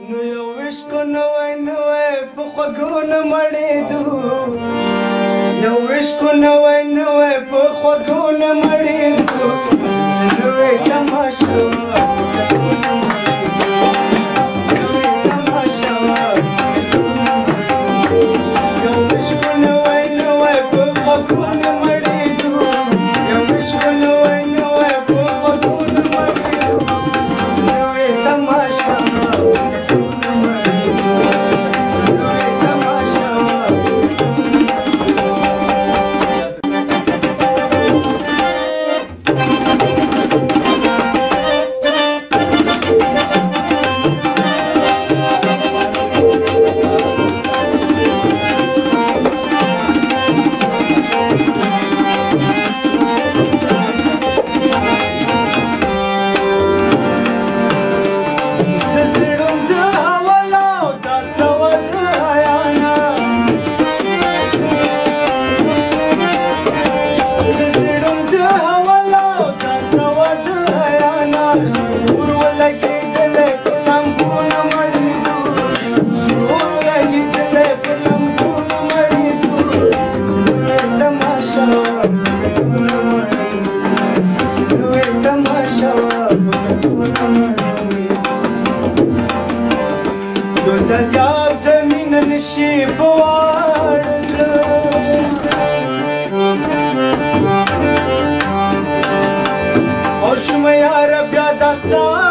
نو یو عشق نوی نوی په خوږونه مړېدو یو عشق نوی نوی په خوږونه مړېدو څه نوې تماشه وه یو عشق نوی نوی په خوږونه مړېدو یو عشق نوی نوی په خوږونه مړېدو څه نوې تماشه وه دریاب د مینه نشي په واړه زړه او شومه یاره بیا دا ستا